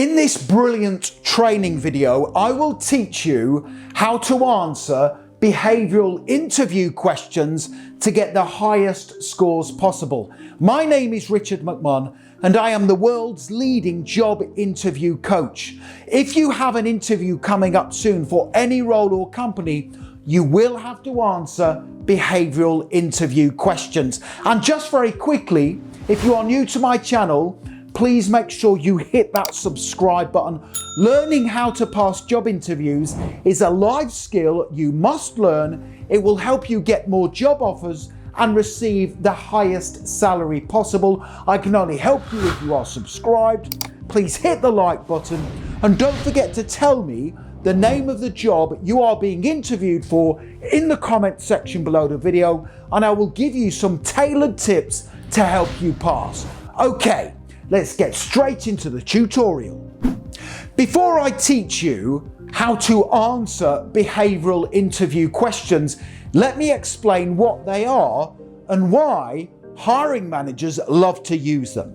In this brilliant training video, I will teach you how to answer behavioural interview questions to get the highest scores possible. My name is Richard McMahon and I am the world's leading job interview coach. If you have an interview coming up soon for any role or company, you will have to answer behavioural interview questions. And just very quickly, if you are new to my channel, please make sure you hit that subscribe button. Learning how to pass job interviews is a life skill you must learn. It will help you get more job offers and receive the highest salary possible. I can only help you if you are subscribed. Please hit the like button and don't forget to tell me the name of the job you are being interviewed for in the comment section below the video, and I will give you some tailored tips to help you pass. Okay, let's get straight into the tutorial. Before I teach you how to answer behavioural interview questions, let me explain what they are and why hiring managers love to use them.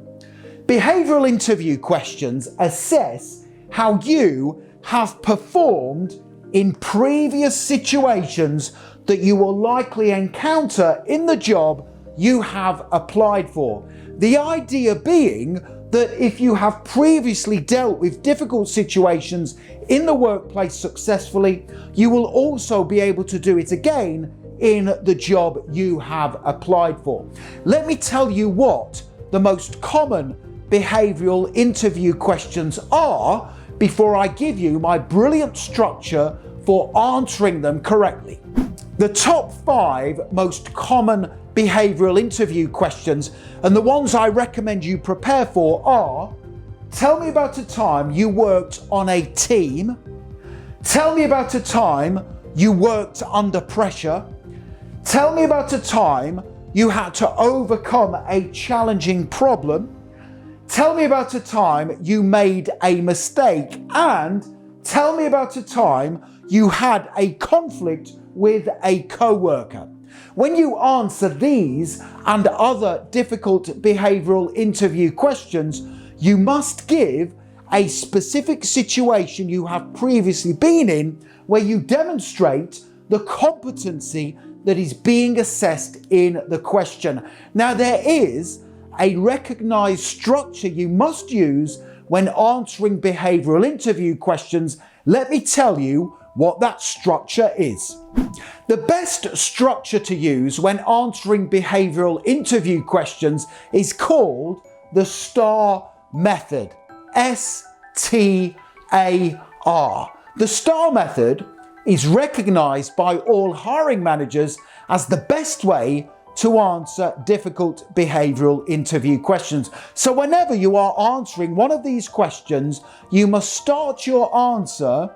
Behavioural interview questions assess how you have performed in previous situations that you will likely encounter in the job you have applied for. The idea being that if you have previously dealt with difficult situations in the workplace successfully, you will also be able to do it again in the job you have applied for. Let me tell you what the most common behavioural interview questions are before I give you my brilliant structure for answering them correctly. The top 5 most common behavioural interview questions, and the ones I recommend you prepare for, are: tell me about a time you worked on a team, tell me about a time you worked under pressure, tell me about a time you had to overcome a challenging problem, tell me about a time you made a mistake, and tell me about a time you had a conflict with a co-worker. When you answer these and other difficult behavioural interview questions, you must give a specific situation you have previously been in where you demonstrate the competency that is being assessed in the question. Now, there is a recognised structure you must use when answering behavioural interview questions. Let me tell you what that structure is. The best structure to use when answering behavioural interview questions is called the STAR method. S-T-A-R. The STAR method is recognised by all hiring managers as the best way to answer difficult behavioural interview questions. So whenever you are answering one of these questions, you must start your answer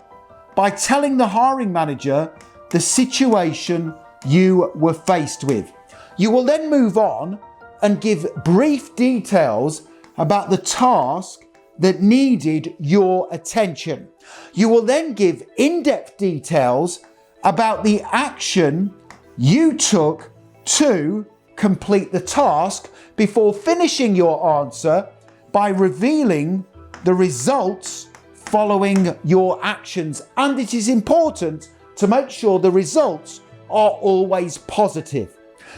by telling the hiring manager the situation you were faced with. You will then move on and give brief details about the task that needed your attention. You will then give in-depth details about the action you took to complete the task before finishing your answer by revealing the results following your actions. And it is important to make sure the results are always positive.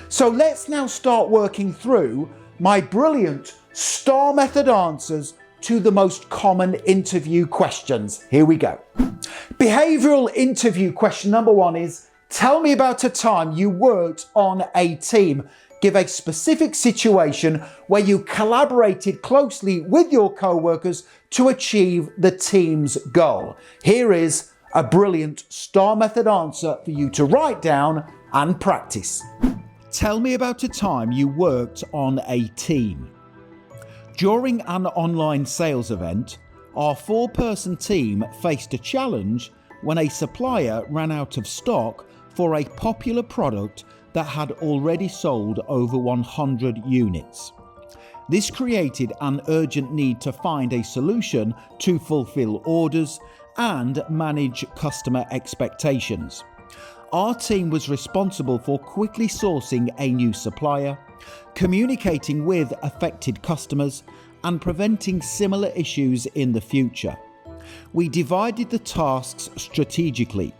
So let's now start working through my brilliant STAR method answers to the most common interview questions. Here we go. Behavioural interview question number 1 is: tell me about a time you worked on a team. Give a specific situation where you collaborated closely with your co-workers to achieve the team's goal. Here is a brilliant STAR method answer for you to write down and practice. Tell me about a time you worked on a team. During an online sales event, our 4-person team faced a challenge when a supplier ran out of stock for a popular product that had already sold over 100 units. This created an urgent need to find a solution to fulfill orders and manage customer expectations. Our team was responsible for quickly sourcing a new supplier, communicating with affected customers, and preventing similar issues in the future. We divided the tasks strategically.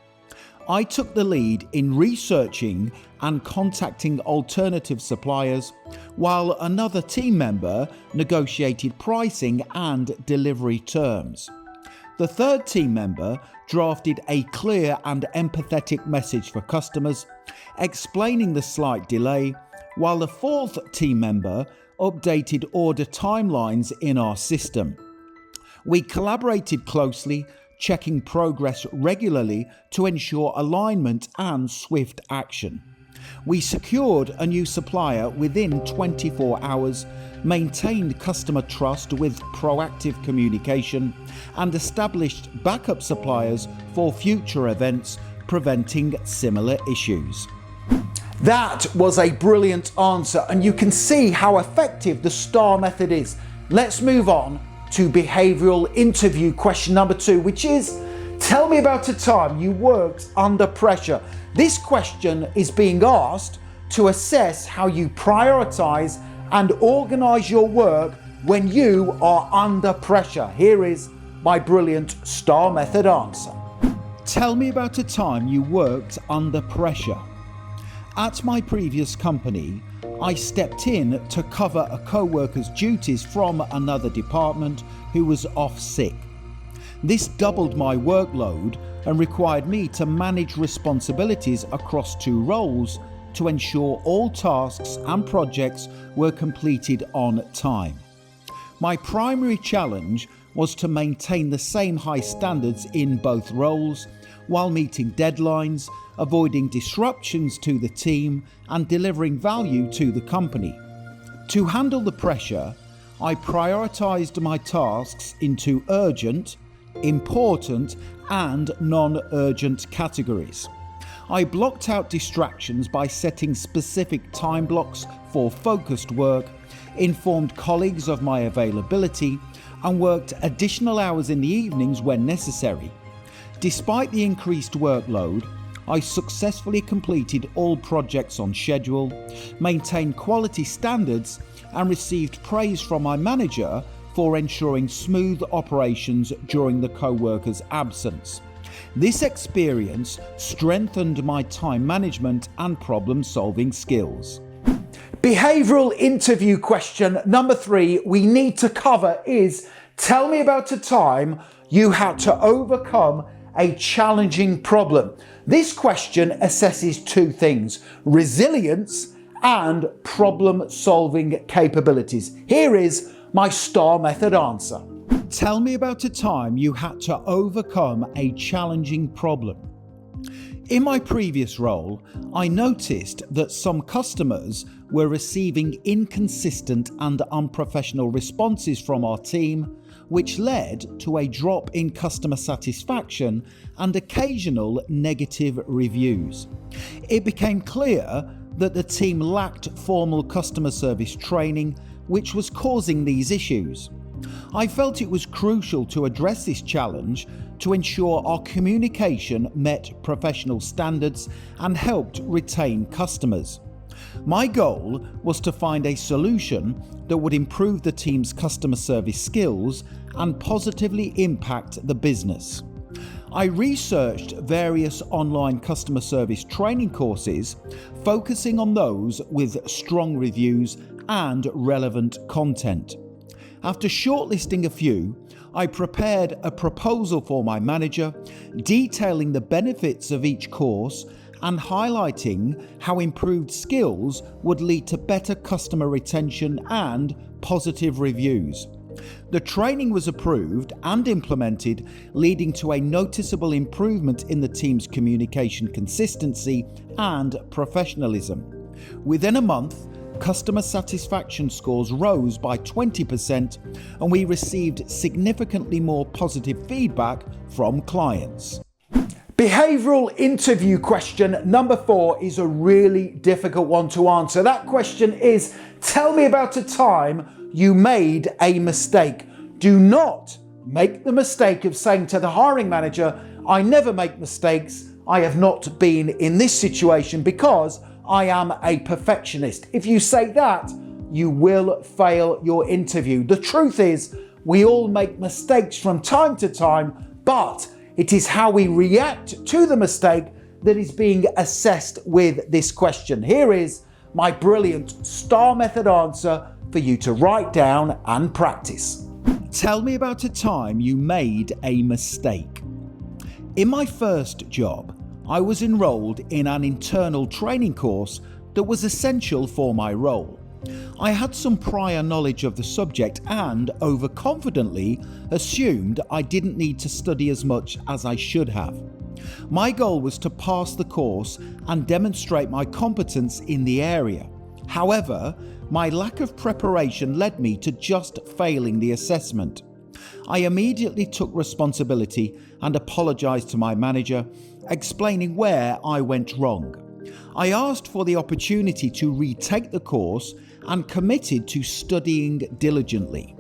I took the lead in researching and contacting alternative suppliers, while another team member negotiated pricing and delivery terms. The third team member drafted a clear and empathetic message for customers, explaining the slight delay, while the fourth team member updated order timelines in our system. We collaborated closely, checking progress regularly to ensure alignment and swift action. We secured a new supplier within 24 hours, maintained customer trust with proactive communication, and established backup suppliers for future events, preventing similar issues. That was a brilliant answer, and you can see how effective the STAR method is. Let's move on to behavioural interview question number 2, which is, tell me about a time you worked under pressure. This question is being asked to assess how you prioritise and organise your work when you are under pressure. Here is my brilliant STAR method answer. Tell me about a time you worked under pressure. At my previous company, I stepped in to cover a co-worker's duties from another department who was off sick. This doubled my workload and required me to manage responsibilities across 2 roles to ensure all tasks and projects were completed on time. My primary challenge was to maintain the same high standards in both roles while meeting deadlines, avoiding disruptions to the team, and delivering value to the company. To handle the pressure, I prioritised my tasks into urgent, important, and non-urgent categories. I blocked out distractions by setting specific time blocks for focused work, informed colleagues of my availability, and worked additional hours in the evenings when necessary. Despite the increased workload, I successfully completed all projects on schedule, maintained quality standards, and received praise from my manager for ensuring smooth operations during the co-worker's absence. This experience strengthened my time management and problem-solving skills. Behavioural interview question number 3 we need to cover is, tell me about a time you had to overcome a challenging problem. This question assesses 2 things: resilience and problem-solving capabilities. Here is my STAR method answer. Tell me about a time you had to overcome a challenging problem. In my previous role, I noticed that some customers were receiving inconsistent and unprofessional responses from our team, which led to a drop in customer satisfaction and occasional negative reviews. It became clear that the team lacked formal customer service training, which was causing these issues. I felt it was crucial to address this challenge to ensure our communication met professional standards and helped retain customers. My goal was to find a solution that would improve the team's customer service skills and positively impact the business. I researched various online customer service training courses, focusing on those with strong reviews and relevant content. After shortlisting a few, I prepared a proposal for my manager, detailing the benefits of each course and highlighting how improved skills would lead to better customer retention and positive reviews. The training was approved and implemented, leading to a noticeable improvement in the team's communication consistency and professionalism. Within a month, customer satisfaction scores rose by 20%, and we received significantly more positive feedback from clients. Behavioural interview question number 4 is a really difficult one to answer. That question is, tell me about a time you made a mistake. Do not make the mistake of saying to the hiring manager, I never make mistakes, I have not been in this situation because I am a perfectionist. If you say that, you will fail your interview. The truth is, we all make mistakes from time to time, but it is how we react to the mistake that is being assessed with this question. Here is my brilliant STAR method answer for you to write down and practice. Tell me about a time you made a mistake. In my first job, I was enrolled in an internal training course that was essential for my role. I had some prior knowledge of the subject and overconfidently assumed I didn't need to study as much as I should have. My goal was to pass the course and demonstrate my competence in the area. However, my lack of preparation led me to just failing the assessment. I immediately took responsibility and apologized to my manager, explaining where I went wrong. I asked for the opportunity to retake the course and committed to studying diligently.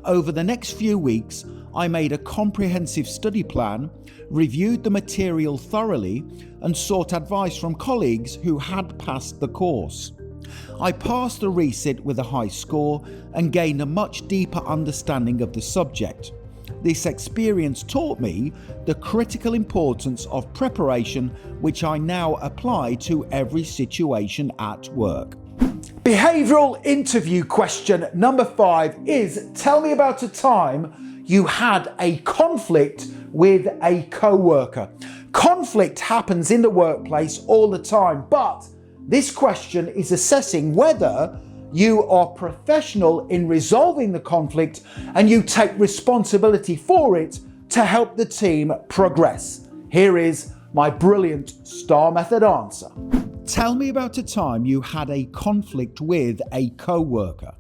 Over the next few weeks, I made a comprehensive study plan, reviewed the material thoroughly, and sought advice from colleagues who had passed the course. I passed the resit with a high score and gained a much deeper understanding of the subject. This experience taught me the critical importance of preparation, which I now apply to every situation at work. Behavioral interview question number 5 is, tell me about a time you had a conflict with a co-worker. Conflict happens in the workplace all the time, but this question is assessing whether you are professional in resolving the conflict and you take responsibility for it to help the team progress. Here is my brilliant STAR method answer. Tell me about a time you had a conflict with a co-worker.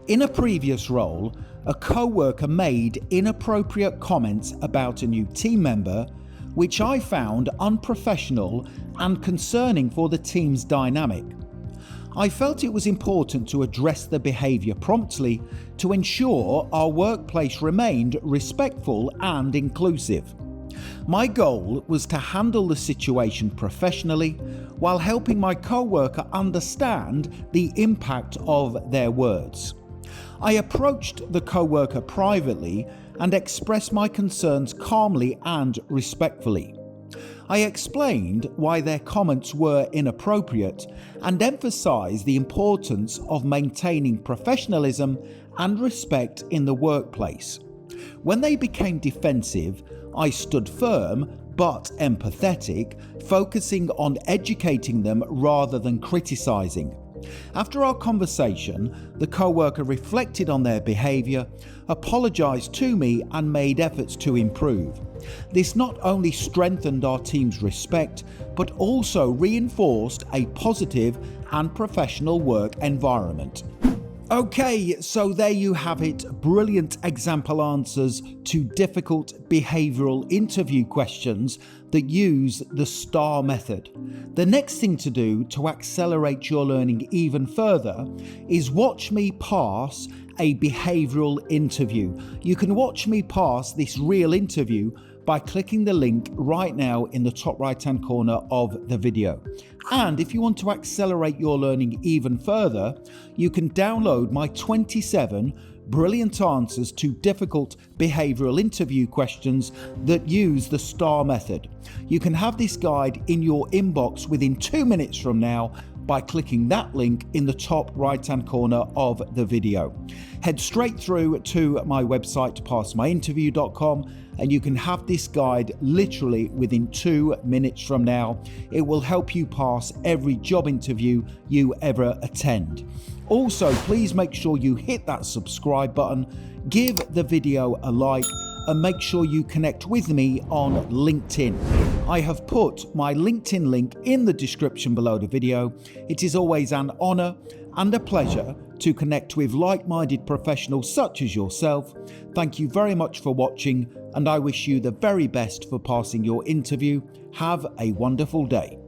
In a previous role, a co-worker made inappropriate comments about a new team member, which I found unprofessional and concerning for the team's dynamic. I felt it was important to address the behaviour promptly to ensure our workplace remained respectful and inclusive. My goal was to handle the situation professionally while helping my co-worker understand the impact of their words. I approached the co-worker privately and expressed my concerns calmly and respectfully. I explained why their comments were inappropriate and emphasized the importance of maintaining professionalism and respect in the workplace. When they became defensive, I stood firm but empathetic, focusing on educating them rather than criticizing. After our conversation, the co-worker reflected on their behaviour, apologised to me and made efforts to improve. This not only strengthened our team's respect, but also reinforced a positive and professional work environment. Okay, so there you have it, brilliant example answers to difficult behavioural interview questions that use the STAR method. The next thing to do to accelerate your learning even further is watch me pass a behavioural interview. You can watch me pass this real interview by clicking the link right now in the top right hand corner of the video. And if you want to accelerate your learning even further, you can download my 27 brilliant answers to difficult behavioural interview questions that use the STAR method. You can have this guide in your inbox within 2 minutes from now by clicking that link in the top right hand corner of the video. Head straight through to my website, passmyinterview.com, and you can have this guide literally within 2 minutes from now. It will help you pass every job interview you ever attend. Also, please make sure you hit that subscribe button, give the video a like, and make sure you connect with me on LinkedIn. I have put my LinkedIn link in the description below the video. It is always an honour and a pleasure to connect with like-minded professionals such as yourself. Thank you very much for watching, and I wish you the very best for passing your interview. Have a wonderful day.